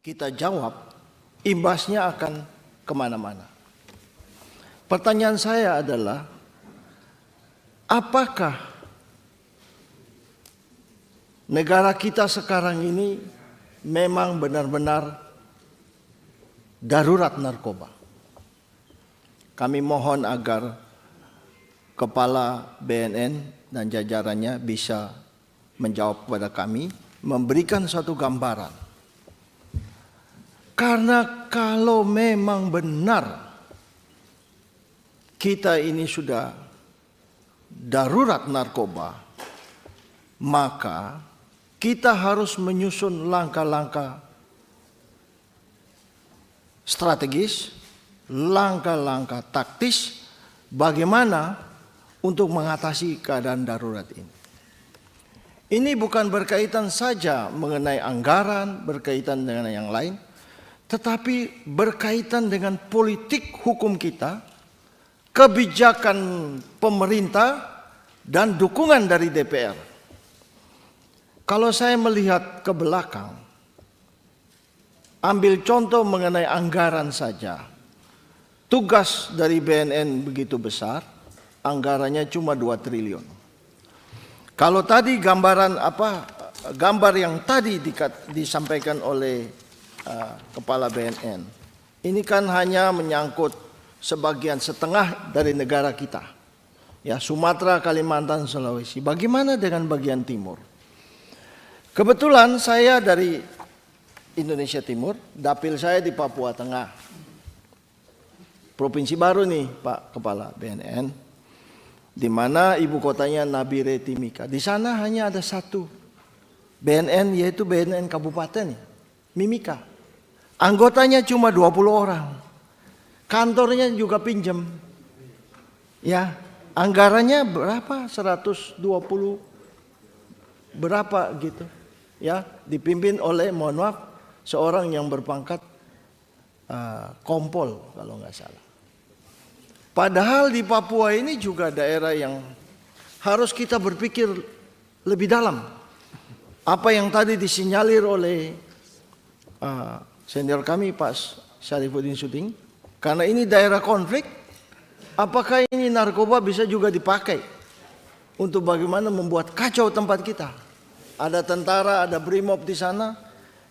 kita jawab, imbasnya akan kemana-mana. Pertanyaan saya adalah, apakah negara kita sekarang ini memang benar-benar darurat narkoba? Kami mohon agar Kepala BNN dan jajarannya bisa menjawab kepada kami, memberikan suatu gambaran. Karena kalau memang benar kita ini sudah darurat narkoba, maka kita harus menyusun langkah-langkah strategis, langkah-langkah taktis bagaimana untuk mengatasi keadaan darurat ini. Ini bukan berkaitan saja mengenai anggaran, berkaitan dengan yang lain, tetapi berkaitan dengan politik hukum kita, kebijakan pemerintah, dan dukungan dari DPR. Kalau saya melihat ke belakang, ambil contoh mengenai anggaran saja. Tugas dari BNN begitu besar, anggarannya cuma 2 triliun. Kalau tadi gambar yang tadi disampaikan oleh Kepala BNN, ini kan hanya menyangkut sebagian setengah dari negara kita, ya, Sumatera, Kalimantan, Sulawesi. Bagaimana dengan bagian timur? Kebetulan saya dari Indonesia Timur, dapil saya di Papua Tengah, provinsi baru nih Pak Kepala BNN, di mana ibu kotanya Nabire Timika. Di sana hanya ada satu BNN, yaitu BNN Kabupaten Mimika. Anggotanya cuma 20 orang. Kantornya juga pinjam. Ya, anggarannya berapa? 120 berapa gitu. Ya, dipimpin oleh, mohon maaf, seorang yang berpangkat kompol kalau nggak salah. Padahal di Papua ini juga daerah yang harus kita berpikir lebih dalam. Apa yang tadi disinyalir oleh senior kami Pak Syarifuddin Suding, karena ini daerah konflik, apakah ini narkoba bisa juga dipakai untuk bagaimana membuat kacau tempat kita? Ada tentara, ada BRIMOB di sana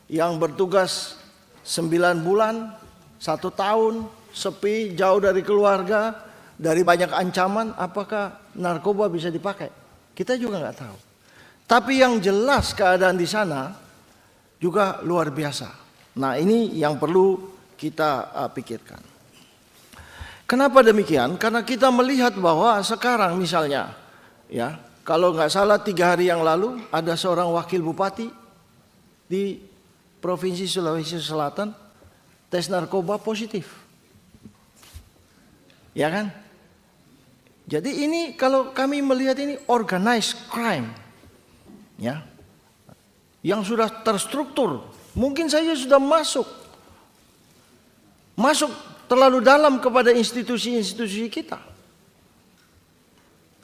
yang bertugas 9 bulan, 1 tahun, sepi, jauh dari keluarga, dari banyak ancaman. Apakah narkoba bisa dipakai? Kita juga nggak tahu. Tapi yang jelas keadaan di sana juga luar biasa. Nah, ini yang perlu kita pikirkan. Kenapa demikian? Karena kita melihat bahwa sekarang misalnya, ya, kalau nggak salah 3 hari yang lalu ada seorang wakil bupati di Provinsi Sulawesi Selatan tes narkoba positif. Ya kan? Jadi ini kalau kami melihat ini organized crime, ya, yang sudah terstruktur. Mungkin saja sudah masuk terlalu dalam kepada institusi-institusi kita.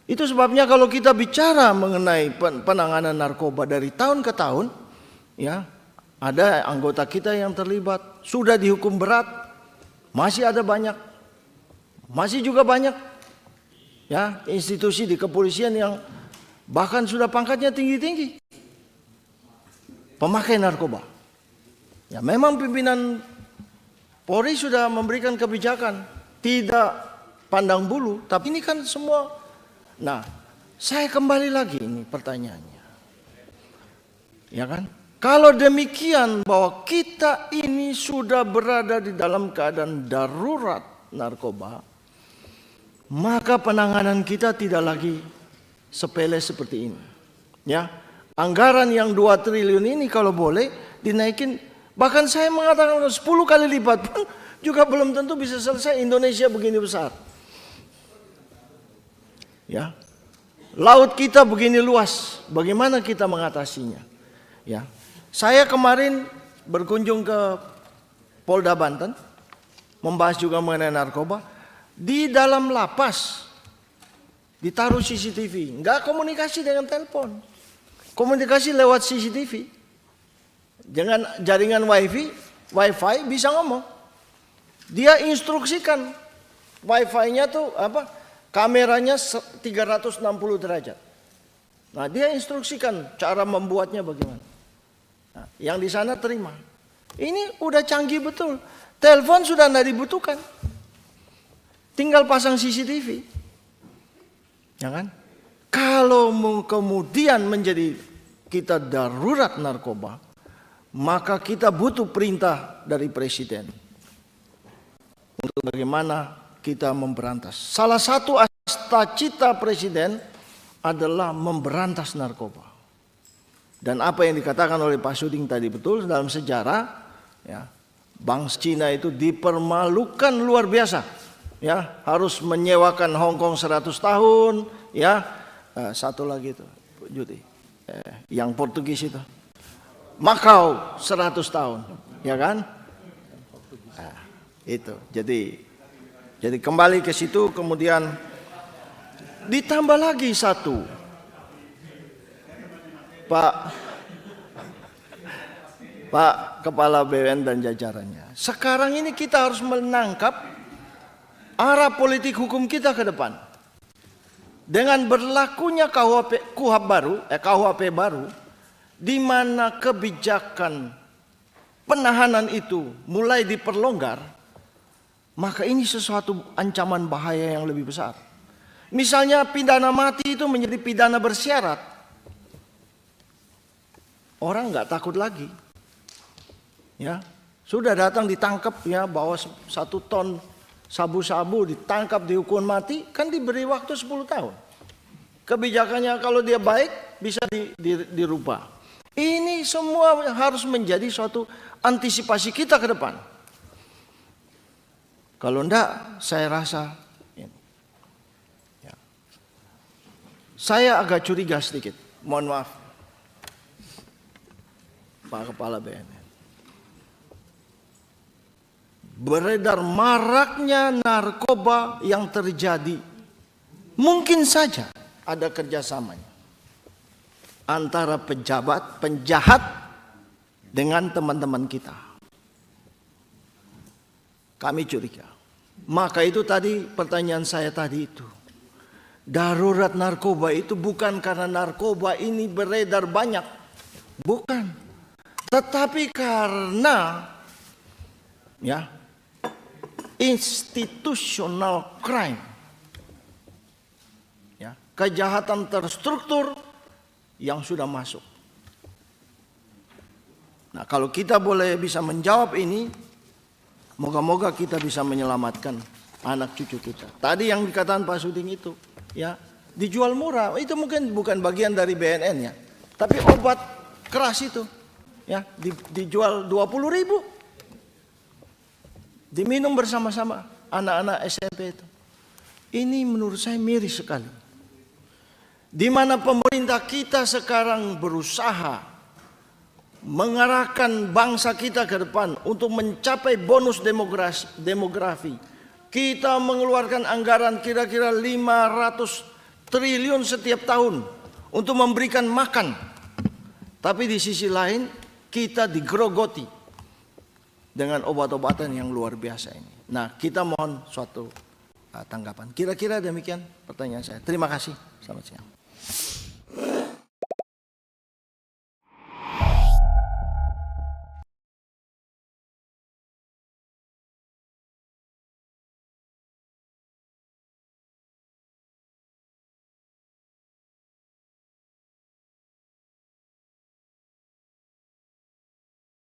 Itu sebabnya kalau kita bicara mengenai penanganan narkoba dari tahun ke tahun, ya, ada anggota kita yang terlibat, sudah dihukum berat, masih ada banyak, masih juga banyak, ya, institusi di kepolisian yang bahkan sudah pangkatnya tinggi-tinggi, pemakai narkoba. Ya, memang pimpinan Polri sudah memberikan kebijakan tidak pandang bulu, tapi ini kan semua. Nah, saya kembali lagi ini pertanyaannya, ya kan? Kalau demikian bahwa kita ini sudah berada di dalam keadaan darurat narkoba, maka penanganan kita tidak lagi sepele seperti ini. Ya, anggaran yang 2 triliun ini kalau boleh dinaikin. Bahkan saya mengatakan 10 kali lipat pun juga belum tentu bisa selesai. Indonesia begini besar, ya, laut kita begini luas, bagaimana kita mengatasinya? Ya, saya kemarin berkunjung ke Polda Banten, membahas juga mengenai narkoba. Di dalam lapas ditaruh CCTV, nggak komunikasi dengan telepon, komunikasi lewat CCTV. Dengan jaringan wifi wifi bisa ngomong. Dia instruksikan wifi-nya tuh apa? Kameranya 360 derajat. Nah, dia instruksikan cara membuatnya bagaimana. Nah, yang di sana terima. Ini udah canggih betul. Telepon sudah tidak dibutuhkan. Tinggal pasang CCTV. Ya kan? Kalau kemudian menjadi kita darurat narkoba, maka kita butuh perintah dari presiden untuk bagaimana kita memberantas. Salah satu cita presiden adalah memberantas narkoba. Dan apa yang dikatakan oleh Pak Suding tadi betul, dalam sejarah ya, bangsa Cina itu dipermalukan luar biasa. Ya, harus menyewakan Hong Kong 100 tahun, ya. Satu lagi itu, Judi. Yang Portugis itu. Makau 100 tahun, ya kan? Nah, itu. Jadi kembali ke situ, kemudian ditambah lagi satu, Pak Kepala BNN dan jajarannya. Sekarang ini kita harus menangkap arah politik hukum kita ke depan. Dengan berlakunya KUHP baru, di mana kebijakan penahanan itu mulai diperlonggar, maka ini sesuatu ancaman bahaya yang lebih besar. Misalnya pidana mati itu menjadi pidana bersyarat. Orang nggak takut lagi. Ya, sudah datang ditangkap ya, bawa 1 ton sabu-sabu, ditangkap dihukum mati, kan diberi waktu 10 tahun. Kebijakannya kalau dia baik bisa dirubah. Ini semua harus menjadi suatu antisipasi kita ke depan. Kalau enggak, saya rasa ya. Saya agak curiga sedikit. Mohon maaf, Pak Kepala BNN. Beredar maraknya narkoba yang terjadi, mungkin saja ada kerjasamanya antara penjahat dengan teman-teman kita. Kami curiga. Maka itu tadi pertanyaan saya tadi itu. Darurat narkoba itu bukan karena narkoba ini beredar banyak. Bukan. Tetapi karena ya, institutional crime. Ya, kejahatan terstruktur yang sudah masuk. Nah, kalau kita boleh bisa menjawab ini, moga-moga kita bisa menyelamatkan anak cucu kita. Tadi yang dikatakan Pak Suding itu, ya, dijual murah. Itu mungkin bukan bagian dari BNN ya. Tapi obat keras itu, ya, dijual 20.000. Diminum bersama-sama anak-anak SMP itu. Ini menurut saya miris sekali. Di mana pemerintah kita sekarang berusaha mengarahkan bangsa kita ke depan untuk mencapai bonus demografi. Kita mengeluarkan anggaran kira-kira 500 triliun setiap tahun untuk memberikan makan. Tapi di sisi lain kita digerogoti dengan obat-obatan yang luar biasa ini. Nah, kita mohon suatu tanggapan. Kira-kira demikian pertanyaan saya. Terima kasih. Selamat siang.